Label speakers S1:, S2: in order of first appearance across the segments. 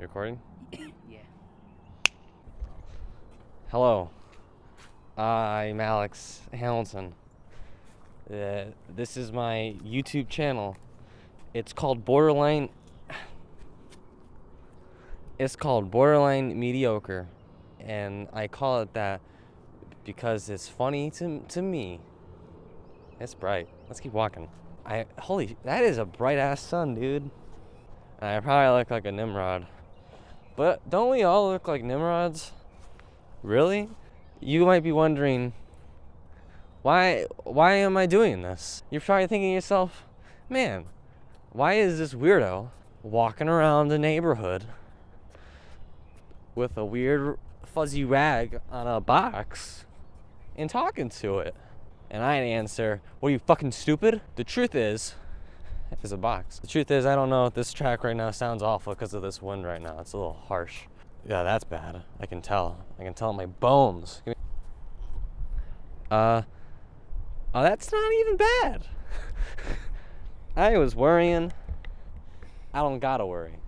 S1: Recording?
S2: Yeah.
S1: Hello. I'm Alex Hamilton. This is my YouTube channel. It's called Borderline Mediocre. And I call it that because it's funny to me. It's bright. Let's keep walking. That is a bright ass sun, dude. And I probably look like a Nimrod. But don't we all look like Nimrods? Really? You might be wondering, why am I doing this? You're probably thinking to yourself, man, why is this weirdo walking around the neighborhood with a weird fuzzy rag on a box and talking to it? And I'd answer, what are you, fucking stupid? The truth is a box. The truth is, I don't know if this track right now sounds awful because of this wind right now. It's a little harsh. Yeah, that's bad. I can tell in my bones. Oh, that's not even bad. I was worrying. I don't gotta worry.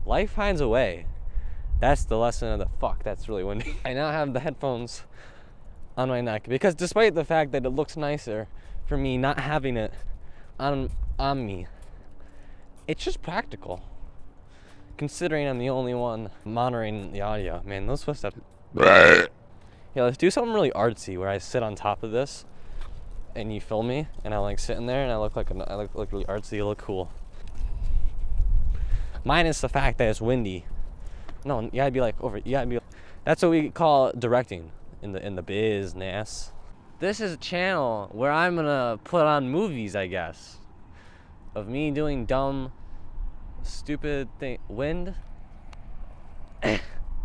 S1: Life finds a way. That's the lesson of the fuck. That's really windy. I now have the headphones on my neck because despite the fact that it looks nicer for me not having it on me, it's just practical. Considering I'm the only one monitoring the audio. Man, those footsteps. Yeah, let's do something really artsy where I sit on top of this and you film me and I'm like sitting there and I look really artsy, I look cool. Minus the fact that it's windy. No, you gotta be like that's what we call directing in the business. This is a channel where I'm gonna put on movies, I guess, of me doing dumb, stupid thing. Wind?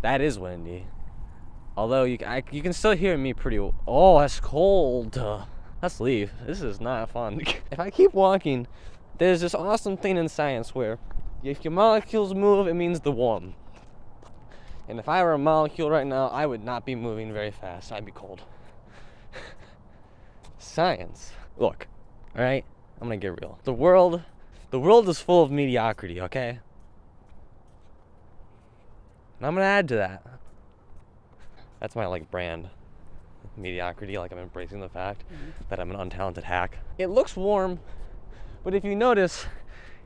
S1: That is windy. Although you can still hear me pretty. Oh, that's cold. Let's leave. This is not fun. If I keep walking, there's this awesome thing in science where if your molecules move, it means the warm. And if I were a molecule right now, I would not be moving very fast. I'd be cold. Science. Look, all right? I'm gonna get real. The world is full of mediocrity, okay? And I'm gonna add to that. That's my brand. Mediocrity, I'm embracing the fact that I'm an untalented hack. It looks warm, but if you notice,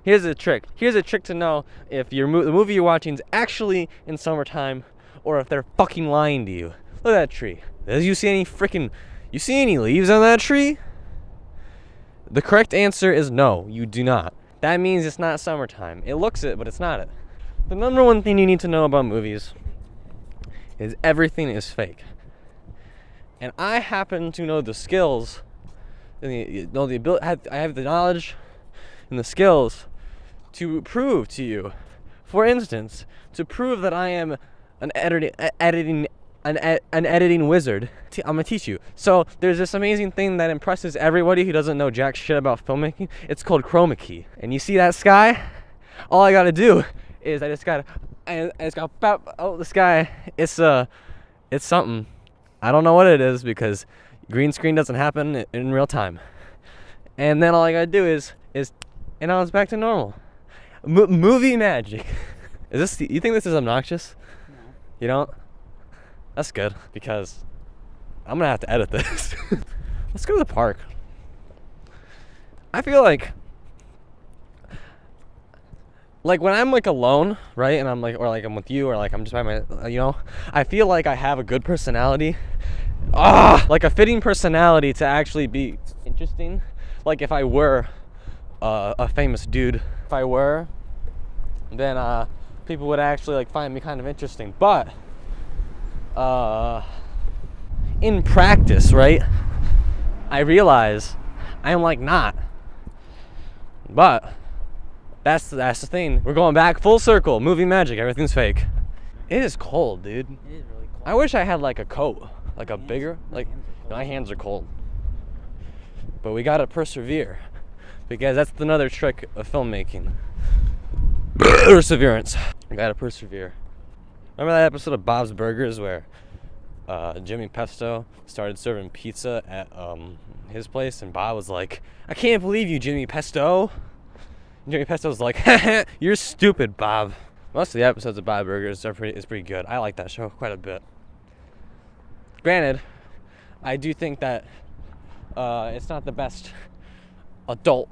S1: here's a trick. Here's a trick to know if the movie you're watching is actually in summertime or if they're fucking lying to you. Look at that tree. You see any leaves on that tree? The correct answer is no, you do not. That means it's not summertime. It looks it, but it's not it. The number one thing you need to know about movies is everything is fake. And I happen to know the skills, and the ability. I have the knowledge and the skills to prove to you, for instance, to prove that I am an editing wizard. I'm gonna teach you. So there's this amazing thing that impresses everybody who doesn't know jack shit about filmmaking. It's called chroma key. And you see that sky? All I gotta do is I just gotta the sky. It's something. I don't know what it is because green screen doesn't happen in real time. And then all I gotta do is and now it's back to normal. Movie magic. You think this is obnoxious?
S2: No.
S1: You don't? That's good because I'm gonna have to edit this. Let's go to the park. I feel like when I'm alone, right, and I'm I'm with you, or I'm just by my, I feel like I have a good personality, like a fitting personality to actually be interesting. Like if I were a famous dude, if I were, then people would actually find me kind of interesting. But in practice, right, I realize I am not. But that's the thing. We're going back full circle. Movie magic. Everything's fake. It is cold, dude.
S2: It is really cold.
S1: I wish I had a coat, a bigger. My hands are cold. But we gotta persevere, because that's another trick of filmmaking. Perseverance. We gotta persevere. Remember that episode of Bob's Burgers where Jimmy Pesto started serving pizza at his place, and Bob was like, "I can't believe you, Jimmy Pesto." And Jimmy Pesto was like, "You're stupid, Bob." Most of the episodes of Bad Burgers is pretty good. I like that show quite a bit. Granted, I do think that it's not the best adult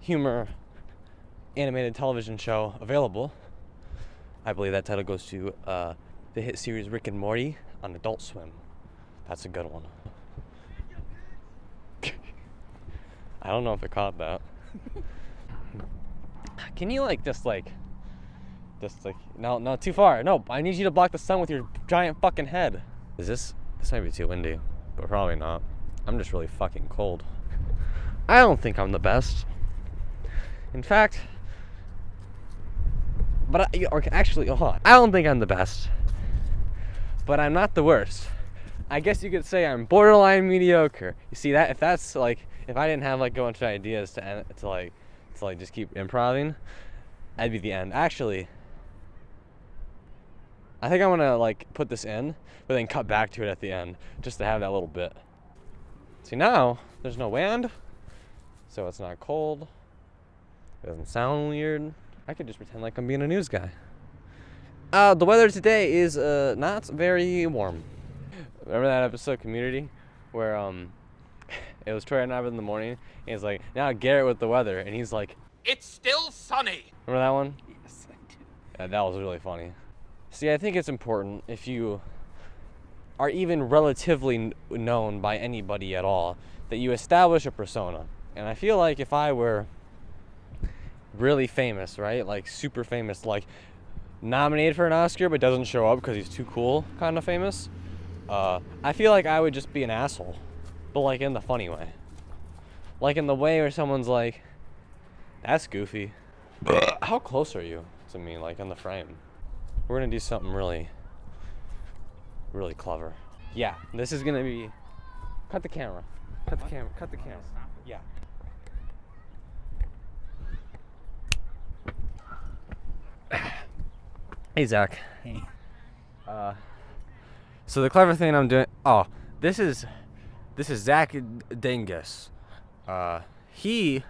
S1: humor animated television show available. I believe that title goes to the hit series Rick and Morty on Adult Swim. That's a good one. I don't know if it caught that. Can you just no, too far. No, I need you to block the sun with your giant fucking head. This might be too windy, but probably not. I'm just really fucking cold. I don't think I'm the best. In fact, actually, hold on. I don't think I'm the best, but I'm not the worst. I guess you could say I'm borderline mediocre. You see that? If I didn't have a bunch of ideas to just keep improvising, that'd be the end. Actually, I think I'm gonna put this in, but then cut back to it at the end, just to have that little bit. See, now there's no wind, so it's not cold. It doesn't sound weird. I could just pretend like I'm being a news guy. The weather today is not very warm. Remember that episode Community where it was Troy and I in the morning, and he's like, now Garrett with the weather, and he's like, it's still sunny. Remember that one? Yes, I do. Yeah, that was really funny. See, I think it's important, if you are even relatively known by anybody at all, that you establish a persona. And I feel like if I were really famous, right? Super famous, nominated for an Oscar but doesn't show up because he's too cool kind of famous, I feel like I would just be an asshole. But in the funny way. In the way where someone's like, that's goofy. How close are you to me, in the frame? We're gonna do something really, really clever. Yeah, this is gonna be, cut the camera. Cut the camera. Yeah. Hey, Zach.
S2: Hey.
S1: So the clever thing I'm doing, this is Zach Dingus. He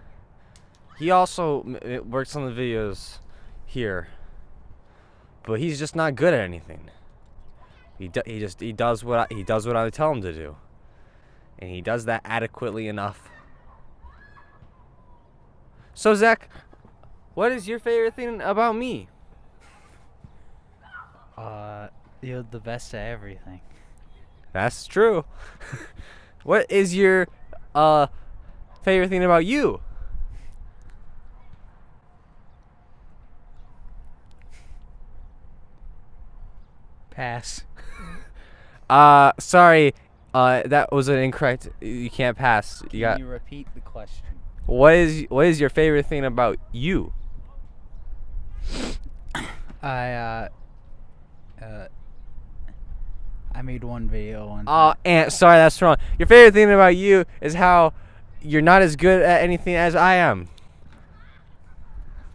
S1: also works on the videos here, but he's just not good at anything. He does what I tell him to do, and he does that adequately enough. So Zach, what is your favorite thing about me?
S2: You're the best at everything.
S1: That's true. What is your favorite thing about you?
S2: Pass.
S1: Sorry. That was an incorrect. You can't pass.
S2: Can you repeat the question?
S1: What is your favorite thing about you?
S2: I made one video on.
S1: And sorry, that's wrong. Your favorite thing about you is how you're not as good at anything as I am.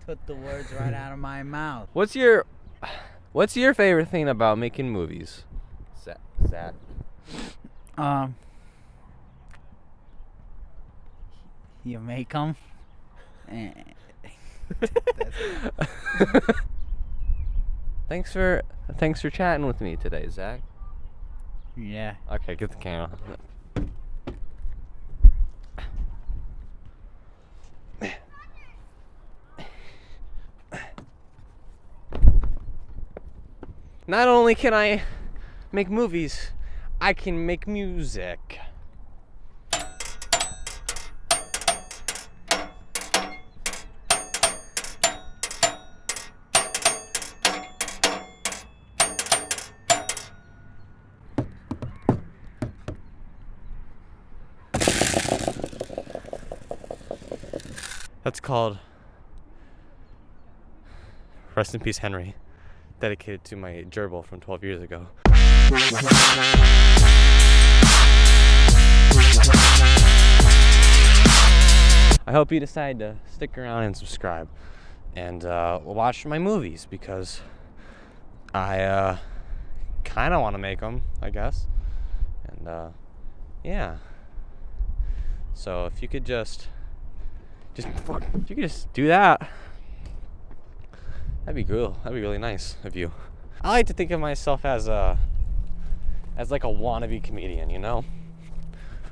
S2: Took the words right out of my mouth.
S1: What's your favorite thing about making movies? Zach.
S2: You make them.
S1: Thanks for chatting with me today, Zach.
S2: Yeah.
S1: Okay, get the camera. Not only can I make movies, I can make music. That's called Rest in Peace, Henry, dedicated to my gerbil from 12 years ago. I hope you decide to stick around and subscribe and watch my movies, because I kind of want to make them, I guess. And yeah. So if you could just do that, That'd be cool. That'd be really nice of you. I like to think of myself as like a wannabe comedian, you know?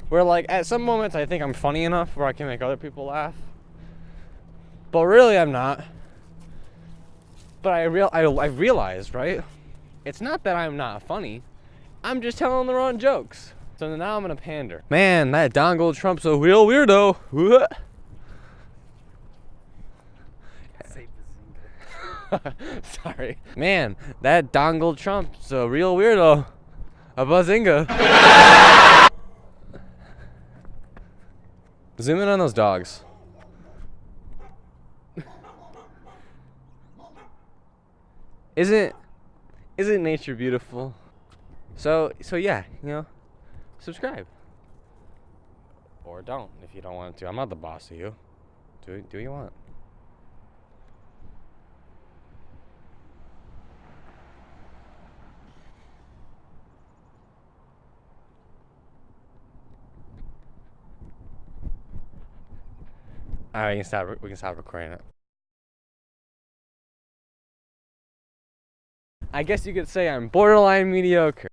S1: Where like at some moments I think I'm funny enough where I can make other people laugh. But really I'm not. But I realized, right? It's not that I'm not funny. I'm just telling the wrong jokes. So now I'm gonna pander. Man, that Donald Trump's a real weirdo. Sorry. Man, that Donald Trump's a real weirdo. A bazinga. Zoom in on those dogs. Isn't nature beautiful? So yeah, you know, subscribe. Or don't if you don't want to. I'm not the boss of you. Do what you want. All right, we can stop recording it. I guess you could say I'm borderline mediocre.